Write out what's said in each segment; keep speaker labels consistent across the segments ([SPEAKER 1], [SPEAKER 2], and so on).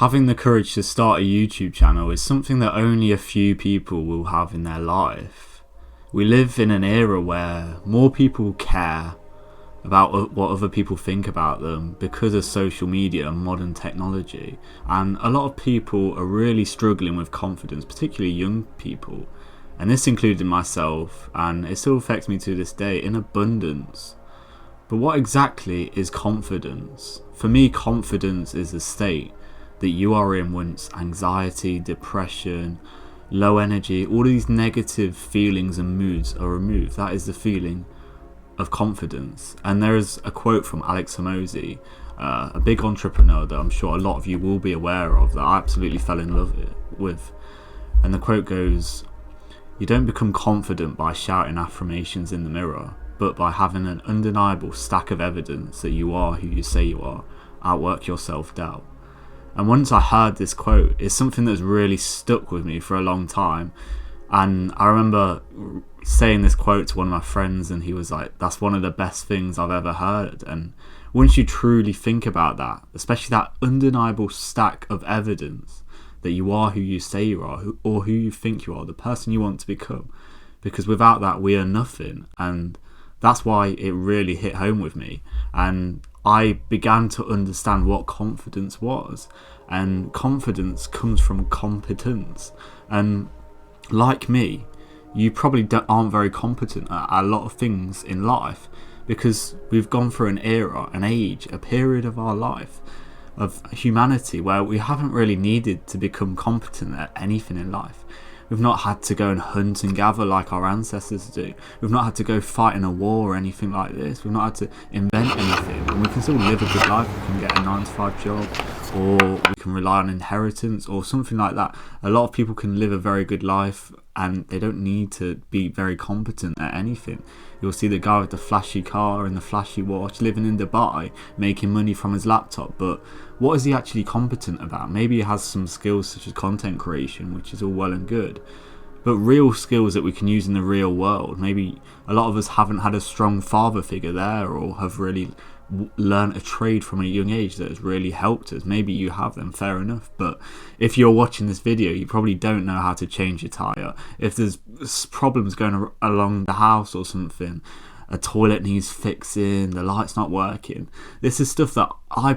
[SPEAKER 1] Having the courage to start a YouTube channel is something that only a few people will have in their life. We live in an era where more people care about what other people think about them because of social media and modern technology, and a lot of people are really struggling with confidence, particularly young people, and this included myself, and it still affects me to this day, in abundance. But what exactly is confidence? For me, confidence is a state that you are in once anxiety, depression, low energy, all these negative feelings and moods are removed. That is the feeling of confidence. And there is a quote from Alex Hormozi, a big entrepreneur that I'm sure a lot of you will be aware of, that I absolutely fell in love with. And the quote goes, "You don't become confident by shouting affirmations in the mirror, but by having an undeniable stack of evidence that you are who you say you are. Outwork your self-doubt." And once I heard this quote, it's something that's really stuck with me for a long time. And I remember saying this quote to one of my friends, and he was like, "That's one of the best things I've ever heard." And once you truly think about that, especially that undeniable stack of evidence that you are who you say you are, or who you think you are, the person you want to become, because without that we are nothing. And that's why it really hit home with me, and I began to understand what confidence was. And confidence comes from competence. And like me, you probably aren't very competent at a lot of things in life, because we've gone through an era, an age, a period of our life, of humanity, where we haven't really needed to become competent at anything in life. We've not had to go and hunt and gather like our ancestors do. We've not had to go fight in a war or anything like this. We've not had to invent anything. And we can still live a good life. We can get a 9-to-5 job, or we can rely on inheritance or something like that. A lot of people can live a very good life and they don't need to be very competent at anything. You'll see the guy with the flashy car and the flashy watch living in Dubai, making money from his laptop, but what is he actually competent about? Maybe he has some skills such as content creation, which is all well and good, but real skills that we can use in the real world. Maybe a lot of us haven't had a strong father figure there, or have really learned a trade from a young age that has really helped us. Maybe you have them, fair enough, but if you're watching this video, you probably don't know how to change your tyre. If there's problems going along the house or something, a toilet needs fixing, the light's not working, this is stuff that I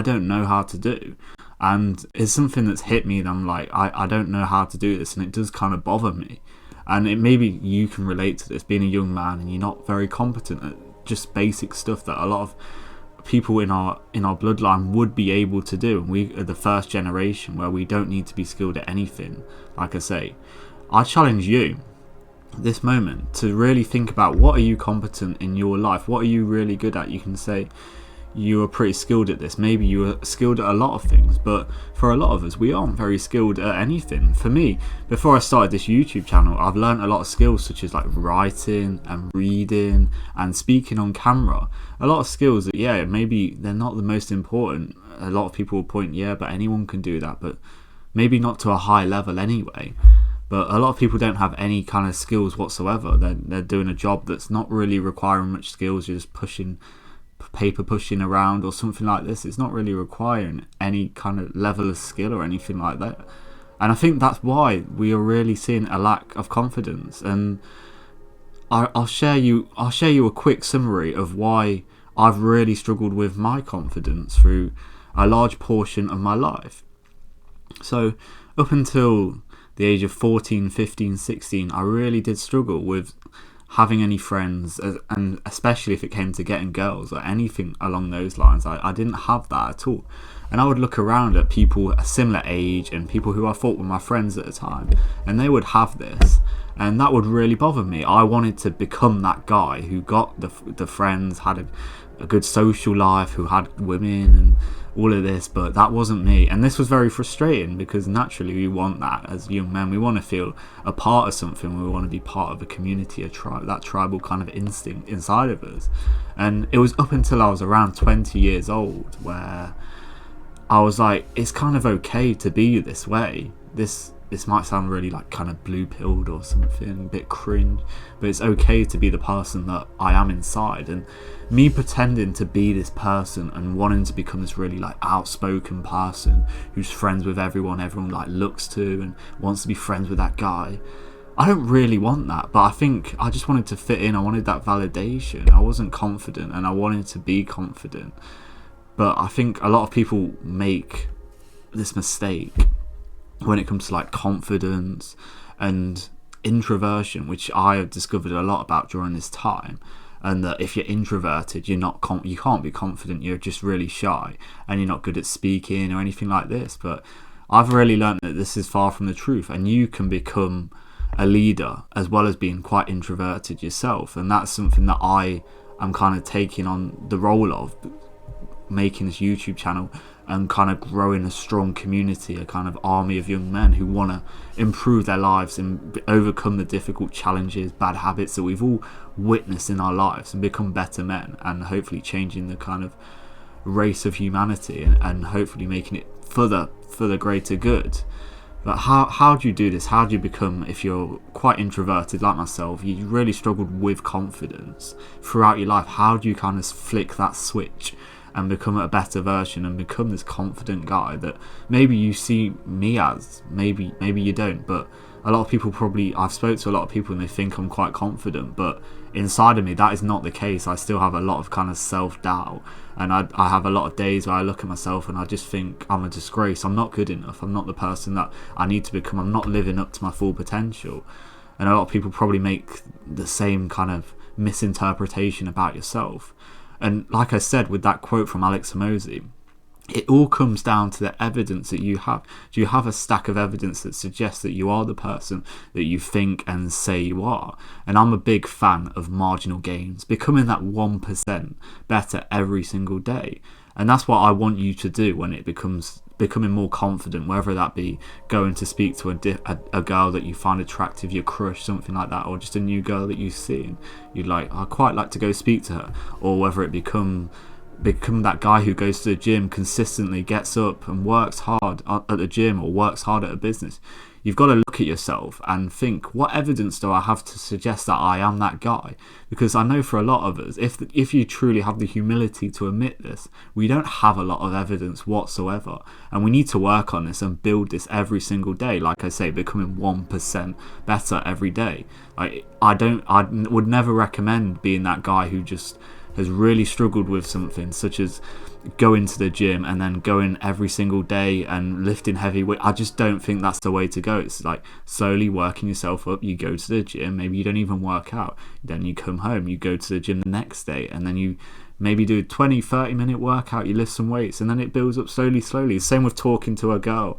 [SPEAKER 1] don't know how to do. And it's something that's hit me that I'm like, I don't know how to do this, and it does kind of bother me. And maybe you can relate to this, being a young man and you're not very competent at just basic stuff that a lot of people in our bloodline would be able to do. And we are the first generation where we don't need to be skilled at anything. Like I say, I challenge you this moment to really think about, what are you competent in your life? What are you really good at? You can say you are pretty skilled at this. Maybe you are skilled at a lot of things, but for a lot of us, we aren't very skilled at anything. For me, before I started this YouTube channel, I've learned a lot of skills such as like writing and reading and speaking on camera. A lot of skills that, yeah, maybe they're not the most important. A lot of people will point, yeah, but anyone can do that, but maybe not to a high level anyway. But a lot of people don't have any kind of skills whatsoever. They're doing a job that's not really requiring much skills. You're just pushing around or something like this. It's not really requiring any kind of level of skill or anything like that. And I think that's why we are really seeing a lack of confidence. And I'll share you a quick summary of why I've really struggled with my confidence through a large portion of my life. So up until the age of 14, 15, 16, I really did struggle with having any friends, and especially if it came to getting girls or anything along those lines. I didn't have that at all. And I would look around at people a similar age and people who I thought were my friends at the time, and they would have this, and that would really bother me. I wanted to become that guy who got the friends, had a good social life, who had women and all of this, but that wasn't me. And this was very frustrating, because naturally we want that as young men. We want to feel a part of something. We want to be part of a community, a tribe, that tribal kind of instinct inside of us. And it was up until I was around 20 years old where I was like, it's kind of okay to be this way. This this might sound really like kind of blue pilled or something, a bit cringe, but it's okay to be the person that I am inside. And me pretending to be this person and wanting to become this really like outspoken person who's friends with everyone like looks to and wants to be friends with that guy, I don't really want that. But I think I just wanted to fit in. I wanted that validation. I wasn't confident and I wanted to be confident. But I think a lot of people make this mistake when it comes to like confidence and introversion, which I have discovered a lot about during this time. And that if you're introverted, you can't be confident. You're just really shy and you're not good at speaking or anything like this. But I've really learned that this is far from the truth, and you can become a leader as well as being quite introverted yourself. And that's something that I am kind of taking on the role of, making this YouTube channel and kind of growing a strong community, a kind of army of young men who want to improve their lives and overcome the difficult challenges, bad habits that we've all witnessed in our lives, and become better men, and hopefully changing the kind of race of humanity and hopefully making it for the greater good. But how do you do this? How do you become, if you're quite introverted like myself, you really struggled with confidence throughout your life, how do you kind of flick that switch and become a better version and become this confident guy that maybe you see me as, maybe you don't, but a lot of people I've spoke to a lot of people and they think I'm quite confident, but inside of me that is not the case. I still have a lot of kind of self-doubt, and I have a lot of days where I look at myself and I just think I'm a disgrace, I'm not good enough, I'm not the person that I need to become, I'm not living up to my full potential. And a lot of people probably make the same kind of misinterpretation about yourself. And like I said, with that quote from Alex Hormozi, it all comes down to the evidence that you have. Do you have a stack of evidence that suggests that you are the person that you think and say you are? And I'm a big fan of marginal gains, becoming that 1% better every single day. And that's what I want you to do when it becomes becoming more confident, whether that be going to speak to a girl that you find attractive, your crush, something like that, or just a new girl that you see and you'd like, I quite like to go speak to her, or whether it become that guy who goes to the gym consistently, gets up and works hard at the gym or works hard at a business. You've got to look at yourself and think, what evidence do I have to suggest that I am that guy? Because I know for a lot of us, if you truly have the humility to admit this, we don't have a lot of evidence whatsoever. And we need to work on this and build this every single day. Like I say, becoming 1% better every day. I would never recommend being that guy who just has really struggled with something, such as going to the gym and then going every single day and lifting heavy weight. I just don't think that's the way to go. It's like slowly working yourself up. You go to the gym, maybe you don't even work out, then you come home, you go to the gym the next day, and then you maybe do a 20-30 minute workout, you lift some weights, and then it builds up slowly. Same with talking to a girl.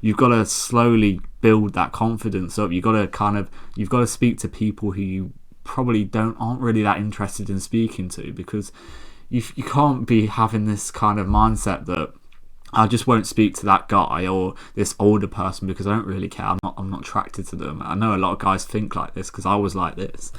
[SPEAKER 1] You've got to slowly build that confidence up. You've got to speak to people who you probably aren't really that interested in speaking to, because you can't be having this kind of mindset that I just won't speak to that guy or this older person because I don't really care, I'm not attracted to them. I know a lot of guys think like this, because I was like this,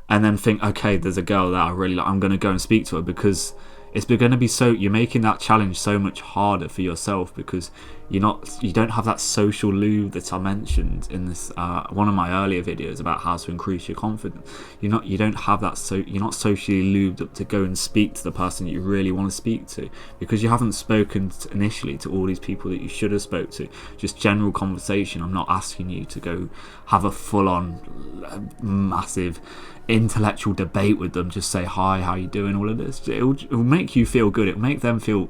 [SPEAKER 1] and then think, okay, there's a girl that I really like, I'm going to go and speak to her, because it's going to be you're making that challenge so much harder for yourself, because you don't have that social lube that I mentioned in this one of my earlier videos about how to increase your confidence. You don't have that, so you're not socially lubed up to go and speak to the person that you really want to speak to, because you haven't spoken initially to all these people that you should have spoke to. Just general conversation. I'm not asking you to go have a full-on massive intellectual debate with them. Just say hi, how you doing, all of this. It'll make you feel good. It'll make them feel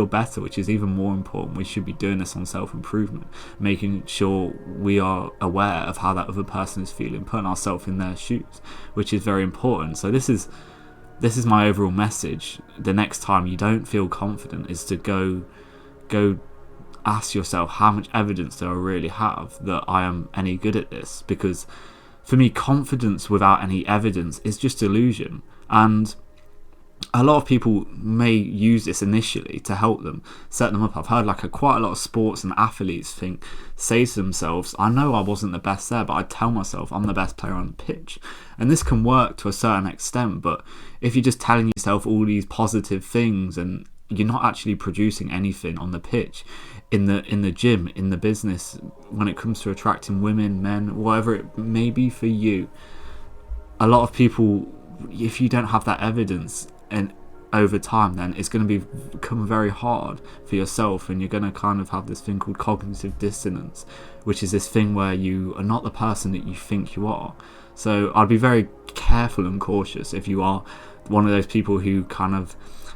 [SPEAKER 1] better, which is even more important. We should be doing this on self-improvement, making sure we are aware of how that other person is feeling, putting ourselves in their shoes, which is very important. So this is my overall message. The next time you don't feel confident is to go ask yourself, how much evidence do I really have that I am any good at this? Because for me, confidence without any evidence is just illusion. And a lot of people may use this initially to help them, set them up. I've heard quite a lot of sports and athletes say to themselves, I know I wasn't the best there, but I tell myself I'm the best player on the pitch. And this can work to a certain extent, but if you're just telling yourself all these positive things and you're not actually producing anything on the pitch, in the gym, in the business, when it comes to attracting women, men, whatever it may be for you. A lot of people, if you don't have that evidence, and over time, then it's going to become very hard for yourself, and you're going to kind of have this thing called cognitive dissonance, which is this thing where you are not the person that you think you are. So I'd be very careful and cautious if you are one of those people who kind of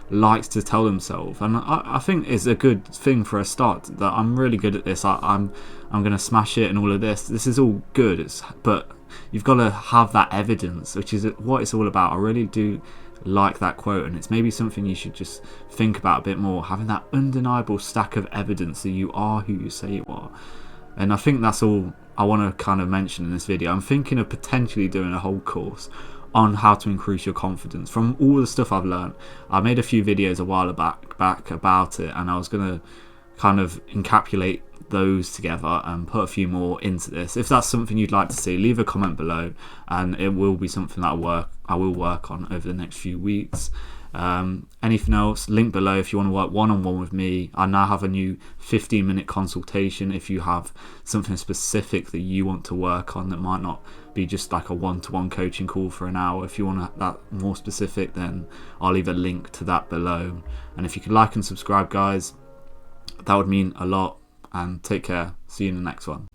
[SPEAKER 1] likes to tell themselves, and I think it's a good thing for a start, that I'm really good at this, I'm going to smash it and all of this is all good, but you've got to have that evidence, which is what it's all about. I really do like that quote, and it's maybe something you should just think about a bit more, having that undeniable stack of evidence that you are who you say you are. And I think that's all I want to kind of mention in this video. I'm thinking of potentially doing a whole course on how to increase your confidence from all the stuff I've learned. I made a few videos a while back about it, and I was going to kind of encapsulate those together and put a few more into this. If that's something you'd like to see, leave a comment below, and it will be something that I will work on over the next few weeks. Anything else, link below if you want to work one-on-one with me. I now have a new 15-minute consultation if you have something specific that you want to work on that might not be just like a one-to-one coaching call for an hour. If you want that more specific, then I'll leave a link to that below. And if you could like and subscribe, guys, that would mean a lot. And take care. See you in the next one.